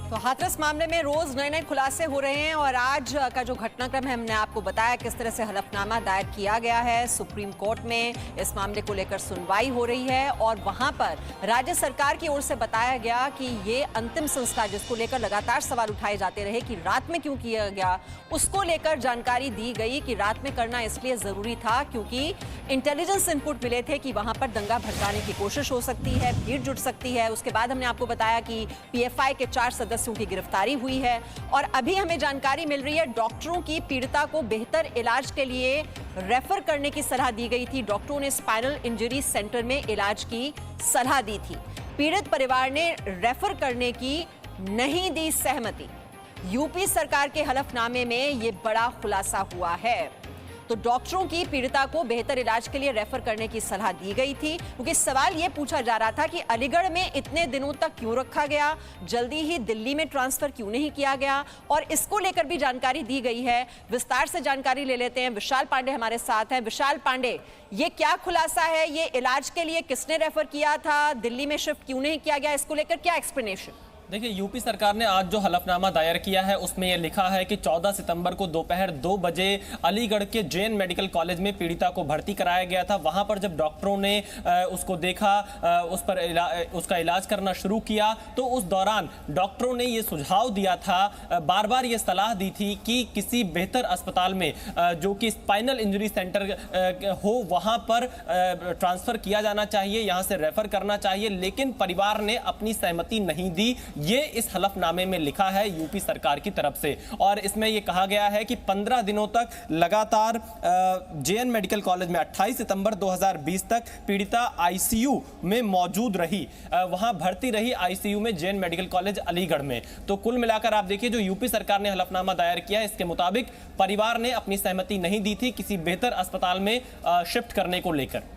तो हाथरस मामले में रोज नए नए खुलासे हो रहे हैं और आज का जो घटनाक्रम है हमने आपको बताया किस तरह से हलफनामा दायर किया गया है। सुप्रीम कोर्ट में इस मामले को लेकर सुनवाई हो रही है और वहां पर राज्य सरकार की ओर से बताया गया कि ये अंतिम संस्कार जिसको लेकर लगातार सवाल उठाए जाते रहे कि रात में क्यों किया गया, उसको लेकर जानकारी दी गई कि रात में करना इसलिए जरूरी था क्योंकि इंटेलिजेंस इनपुट मिले थे कि वहां पर दंगा भड़काने की कोशिश हो सकती है, भीड़ जुट सकती है। उसके बाद हमने आपको बताया कि पीएफआई के 4 सदस्यों की गिरफ्तारी हुई है और अभी हमें जानकारी मिल रही है डॉक्टरों की पीड़िता को बेहतर इलाज के लिए रेफर करने की सलाह दी गई थी। डॉक्टरों ने स्पाइनल इंजरी सेंटर में इलाज की सलाह दी थी। पीड़ित परिवार ने रेफर करने की नहीं दी सहमति। यूपी सरकार के हलफनामे में यह बड़ा खुलासा हुआ है। तो डॉक्टरों की पीड़िता को बेहतर इलाज के लिए रेफर करने की सलाह दी गई थी क्योंकि सवाल यह पूछा जा रहा था कि अलीगढ़ में इतने दिनों तक क्यों रखा गया, जल्दी ही दिल्ली में ट्रांसफर क्यों नहीं किया गया, और इसको लेकर भी जानकारी दी गई है। विस्तार से जानकारी ले लेते हैं। विशाल पांडे हमारे साथ हैं। विशाल पांडे, ये क्या खुलासा है? ये इलाज के लिए किसने रेफर किया था, दिल्ली में शिफ्ट क्यों नहीं किया गया, इसको लेकर क्या एक्सप्लेनेशन? देखिए, यूपी सरकार ने आज जो हलफनामा दायर किया है उसमें यह लिखा है कि 14 सितंबर को दोपहर 2 बजे अलीगढ़ के जैन मेडिकल कॉलेज में पीड़िता को भर्ती कराया गया था। वहां पर जब डॉक्टरों ने उसको देखा, उस पर उसका इलाज करना शुरू किया तो उस दौरान डॉक्टरों ने ये सुझाव दिया था, बार बार ये सलाह दी थी कि किसी बेहतर अस्पताल में जो कि स्पाइनल इंजरी सेंटर हो वहाँ पर ट्रांसफ़र किया जाना चाहिए, यहाँ से रेफर करना चाहिए, लेकिन परिवार ने अपनी सहमति नहीं दी। ये इस हलफनामे में लिखा है यूपी सरकार की तरफ से और इसमें यह कहा गया है कि 15 दिनों तक लगातार जेएन मेडिकल कॉलेज में 28 सितंबर 2020 तक पीड़िता आईसीयू में मौजूद रही, वहां भर्ती रही आईसीयू में जेएन मेडिकल कॉलेज अलीगढ़ में। तो कुल मिलाकर आप देखिए, जो यूपी सरकार ने हलफनामा दायर किया है इसके मुताबिक परिवार ने अपनी सहमति नहीं दी थी किसी बेहतर अस्पताल में शिफ्ट करने को लेकर।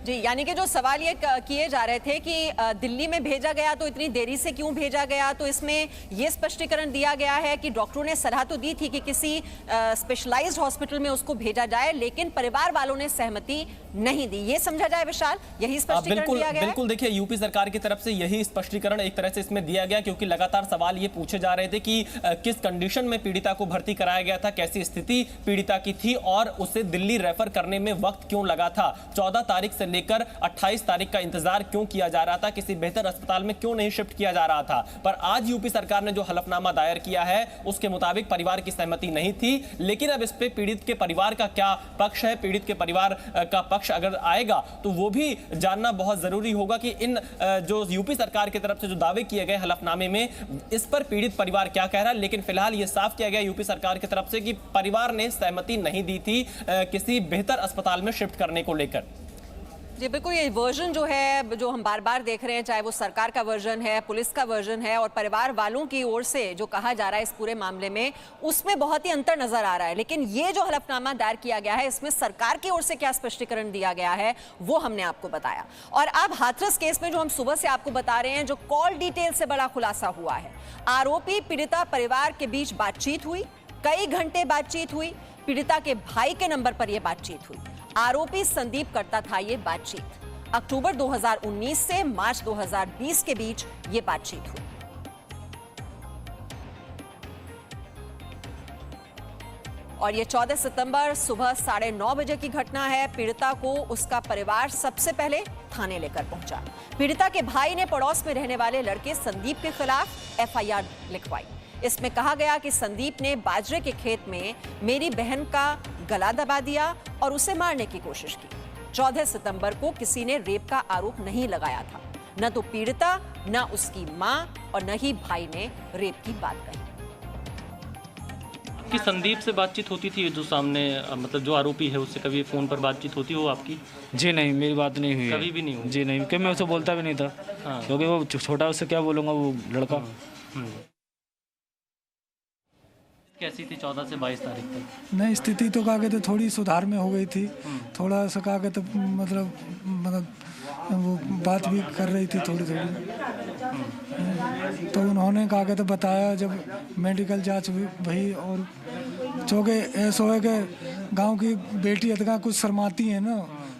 जी, यानी कि जो सवाल ये किए जा रहे थे कि दिल्ली में भेजा गया तो इतनी देरी से क्यों भेजा गया, तो इसमें ये स्पष्टीकरण दिया गया है कि डॉक्टरों ने सलाह तो दी थी कि किसी स्पेशलाइज्ड हॉस्पिटल में उसको भेजा जाए, लेकिन परिवार वालों ने सहमति नहीं दी। ये समझा जाए विशाल, यही स्पष्टीकरण दिया गया है? बिल्कुल, देखिए यूपी सरकार की तरफ से यही स्पष्टीकरण एक तरह से इसमें दिया गया क्योंकि लगातार सवाल ये पूछे जा रहे थे कि किस कंडीशन में पीड़िता को भर्ती कराया गया था, कैसी स्थिति पीड़िता की थी और उसे दिल्ली रेफर करने में वक्त क्यों लगा था। 14 तारीख से लेकर 28 तारीख का इंतजार क्यों किया जा रहा था, किसी बेहतर अस्पताल में क्यों नहीं शिफ्ट किया जा रहा था। पर आज यूपी सरकार ने जो हलफनामा दायर किया है उसके मुताबिक परिवार की सहमति नहीं थी, लेकिन अब इस पे पीड़ित के परिवार का क्या पक्ष है, पीड़ित के परिवार का पक्ष अगर आएगा तो वो भी जानना बहुत जरूरी होगा कि इन जो यूपी सरकार की तरफ से जो दावे किए गए हलफनामे में इस पर पीड़ित परिवार क्या कह रहा है। लेकिन फिलहाल ये साफ किया गया यूपी सरकार की तरफ से कि परिवार ने सहमति नहीं दी थी किसी बेहतर अस्पताल में शिफ्ट करने को लेकर। जी बिल्कुल, ये वर्जन जो है जो हम बार बार देख रहे हैं, चाहे वो सरकार का वर्जन है, पुलिस का वर्जन है और परिवार वालों की ओर से जो कहा जा रहा है इस पूरे मामले में, उसमें बहुत ही अंतर नजर आ रहा है। लेकिन ये जो हलफनामा दायर किया गया है इसमें सरकार की ओर से क्या स्पष्टीकरण दिया गया है वो हमने आपको बताया। और अब हाथरस केस में जो हम सुबह से आपको बता रहे हैं, जो कॉल डिटेल से बड़ा खुलासा हुआ है। आरोपी पीड़िता परिवार के बीच बातचीत हुई, कई घंटे बातचीत हुई, पीड़िता के भाई के नंबर पर यह बातचीत हुई। आरोपी संदीप करता था ये बातचीत। अक्टूबर 2019 से मार्च 2020 के बीच ये बातचीत हुई। और ये 14 सितंबर सुबह 9:30 बजे की घटना है। पीड़िता को उसका परिवार सबसे पहले थाने लेकर पहुंचा। पीड़िता के भाई ने पड़ोस में रहने वाले लड़के संदीप के खिलाफ एफआईआर लिखवाई। इसमें कहा गया कि संदीप ने बाजरे के खेत में मेरी बहन का गला दबा दिया और उसे मारने की कोशिश की। 14 सितंबर को किसी ने रेप का आरोप नहीं लगाया था, न तो पीड़िता, न उसकी मां और न ही भाई ने रेप की बात कही। कि संदीप से बातचीत होती थी, जो सामने मतलब जो आरोपी है उससे कभी फोन पर बातचीत होती हो आपकी? जी नहीं, मेरी बात नहीं हुई, कभी भी नहीं हुई? जी नहीं, क्योंकि मैं उसे बोलता भी नहीं था। हाँ। क्योंकि वो छोटा, उससे क्या बोलूँगा, वो लड़का। कैसी थी 14 से 22 तारीख तक? नहीं, स्थिति तो कहा कहते थोड़ी सुधार में हो गई थी, थोड़ा सा कहा कहते मतलब वो बात भी कर रही थी थोड़ी थोड़ी। तो उन्होंने कहा कहते बताया, जब मेडिकल जांच भई और चूँकि ऐसा है कि गांव की बेटी अतगा कुछ शर्माती है ना,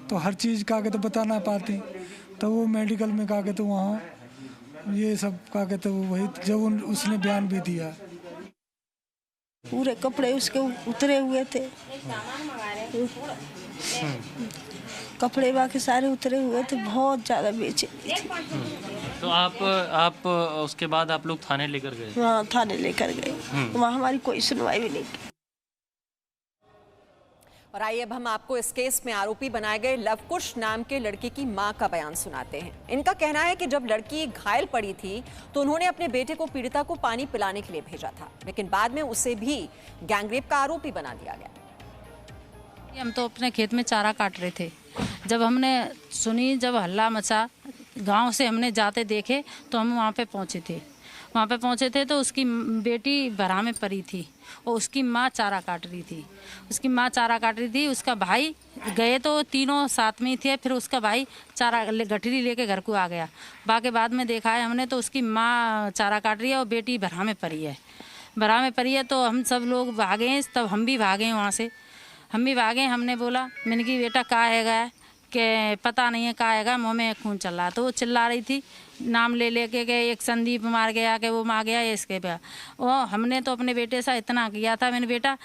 तो हर चीज़ कहा कहते बता ना पाती, तो वो मेडिकल में कहा कहते वहाँ ये सब क्या कहते हैं वही जब उसने बयान भी दिया। पूरे कपड़े उसके उतरे हुए थे, कपड़े बाकी सारे उतरे हुए थे, बहुत ज़्यादा बेचैनी थी। तो आप उसके बाद आप लोग थाने लेकर गए? हाँ, थाने लेकर गए, वहाँ हमारी कोई सुनवाई भी नहीं की। और आइए अब हम आपको इस केस में आरोपी बनाए गए लवकुश नाम के लड़के की मां का बयान सुनाते हैं। इनका कहना है कि जब लड़की घायल पड़ी थी तो उन्होंने अपने बेटे को पीड़िता को पानी पिलाने के लिए भेजा था, लेकिन बाद में उसे भी गैंगरेप का आरोपी बना दिया गया। हम तो अपने खेत में चारा काट रहे थे, जब हमने सुनी, जब हल्ला मचा, गांव से हमने जाते देखे तो हम वहाँ पे पहुँचे थे तो उसकी बेटी भरा में पड़ी थी और उसकी माँ चारा काट रही थी। उसका भाई गए तो तीनों साथ में ही थे, फिर उसका भाई चारा गठरी लेके घर को आ गया। बाकी बाद में देखा है हमने तो उसकी माँ चारा काट रही है और बेटी भरा में पड़ी है। तो हम सब लोग भागे, तब हम भी भागे वहाँ से। हमने बोला, मैंने कि बेटा का हैगा कि पता नहीं है का हैगा, मुँह में खून चल रहा। तो वो चिल्ला रही थी, नाम ले लेके के एक संदीप मार गया, कि वो मार गया, इसके पे। और हमने तो अपने बेटे से इतना किया था, मैंने बेटा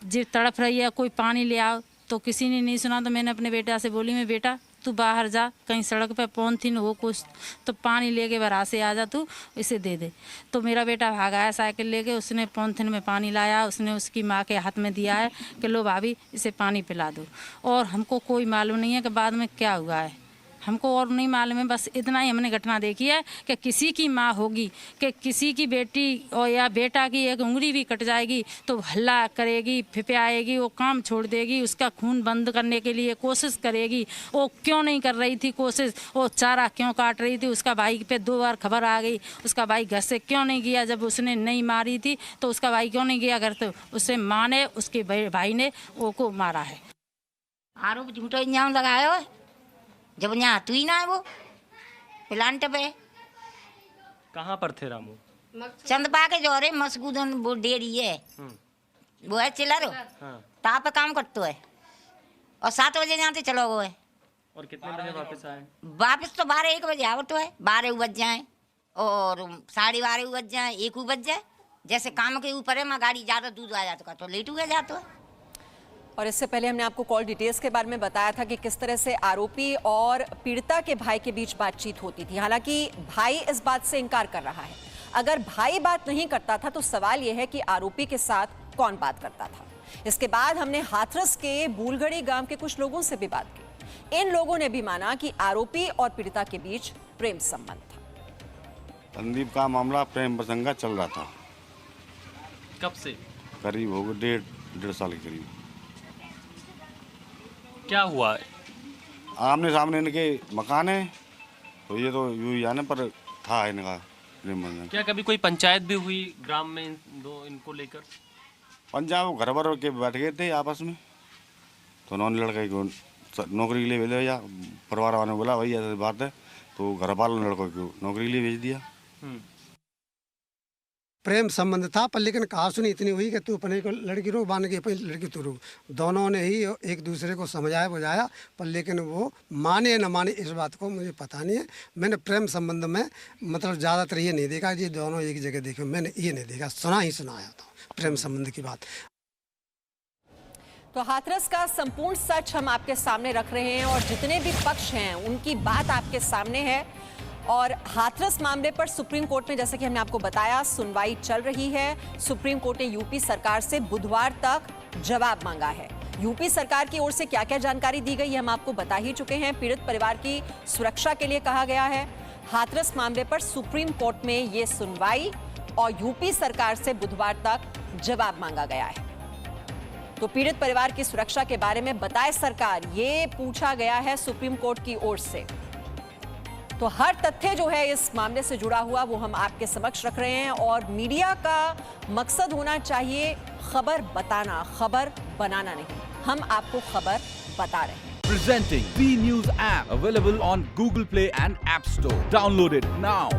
जी तड़प रही है, कोई पानी ले आओ, तो किसी ने नहीं सुना। तो मैंने अपने बेटा से बोली, मैं बेटा तू बाहर जा, कहीं सड़क पे पॉलिथीन हो कुछ तो पानी लेके बरा से आ जा, तू इसे दे दे। तो मेरा बेटा भागा है साइकिल लेके, उसने पॉलिथीन में पानी लाया, उसने उसकी माँ के हाथ में दिया है कि लो भाभी इसे पानी पिला दो। और हमको कोई मालूम नहीं है कि बाद में क्या हुआ है, हमको और नहीं मालूम है। बस इतना ही हमने घटना देखी है कि किसी की माँ होगी कि किसी की बेटी और या बेटा की एक उंगली भी कट जाएगी तो हल्ला करेगी, फिपियाएगी, वो काम छोड़ देगी, उसका खून बंद करने के लिए कोशिश करेगी। वो क्यों नहीं कर रही थी कोशिश, वो चारा क्यों काट रही थी? उसका भाई पे 2 बार खबर आ गई, उसका भाई घर से क्यों नहीं गया? जब उसने नहीं मारी थी तो उसका भाई क्यों नहीं गया घर? तो उससे माँ ने, उसके भाई ने वो को मारा है। आरोप झूठा इल्जाम लगाया है, जब यहाँ तू ही ना है वो प्लांट पे। कहाँ पर थे रामू? चंदपा के जोरे मसगूदन वो डेरी है, वो है चिल्लर, ताप पे काम करते है और 7 बजे जाते चलो गए। और कितने बजे वापस आए? वापस तो 12-1 बजे आवत है, 12 बज जाए और 12:30 बज जाए, 1 बज जाए। जैसे काम के ऊपर है, मैं गाड़ी ज़्यादा दूध आ जाता तो लेट हुआ जाता है। और इससे पहले हमने आपको कॉल डिटेल्स के बारे में बताया था कि किस तरह से आरोपी और पीड़िता के भाई के बीच बातचीत होती थी। हालांकि भाई इस बात से इनकार कर रहा है। अगर भाई बात नहीं करता था तो सवाल यह है कि आरोपी के साथ कौन बात करता था। इसके बाद हमने हाथरस के बूलगढ़ी गांव के कुछ लोगों से भी बात की। इन लोगों ने भी माना कि आरोपी और पीड़िता के बीच प्रेम संबंध था। संदीप का मामला प्रेम प्रसंग का चल रहा था। कब से? करीब हो गए 1.5 साल के करीब। क्या हुआ? आमने सामने इनके मकान है, तो ये तो यूं ही आने पर था इनका प्रेम बंधन। क्या कभी कोई पंचायत भी हुई ग्राम में इनको लेकर? पंजाब घर भर के बैठ गए थे आपस में, तो उन्होंने लड़के को नौकरी के लिए भेजा, या परिवार वालों ने बोला भाई ऐसी बात है, तो घर वालों ने लड़कों को नौकरी के लिए भेज दिया। प्रेम संबंध था, पर लेकिन कहा सुनी इतनी हुई कि तू अपने को लड़की रो, बांध के अपनी लड़की तू रो। दोनों ने ही एक दूसरे को समझाया बुझाया, पर लेकिन वो माने न माने इस बात को मुझे पता नहीं है। मैंने प्रेम संबंध में मतलब ज़्यादातर ये नहीं देखा कि दोनों एक जगह देखे, मैंने ये नहीं देखा, सुनाया था प्रेम संबंध की बात। तो हाथरस का संपूर्ण सच हम आपके सामने रख रहे हैं और जितने भी पक्ष हैं उनकी बात आपके सामने है। और हाथरस मामले पर सुप्रीम कोर्ट में, जैसे कि हमने आपको बताया, सुनवाई चल रही है। सुप्रीम कोर्ट ने यूपी सरकार से बुधवार तक जवाब मांगा है। यूपी सरकार की ओर से क्या क्या जानकारी दी गई, हम आपको बता ही चुके हैं। पीड़ित परिवार की सुरक्षा के लिए कहा गया है। हाथरस मामले पर सुप्रीम कोर्ट में ये सुनवाई और यूपी सरकार से बुधवार तक जवाब मांगा गया है। तो पीड़ित परिवार की सुरक्षा के बारे में बताए सरकार, ये पूछा गया है सुप्रीम कोर्ट की ओर से। तो हर तथ्य जो है इस मामले से जुड़ा हुआ वो हम आपके समक्ष रख रहे हैं। और मीडिया का मकसद होना चाहिए खबर बताना, खबर बनाना नहीं। हम आपको खबर बता रहे हैं। Presenting V News app available on Google Play and App Store. Download it now.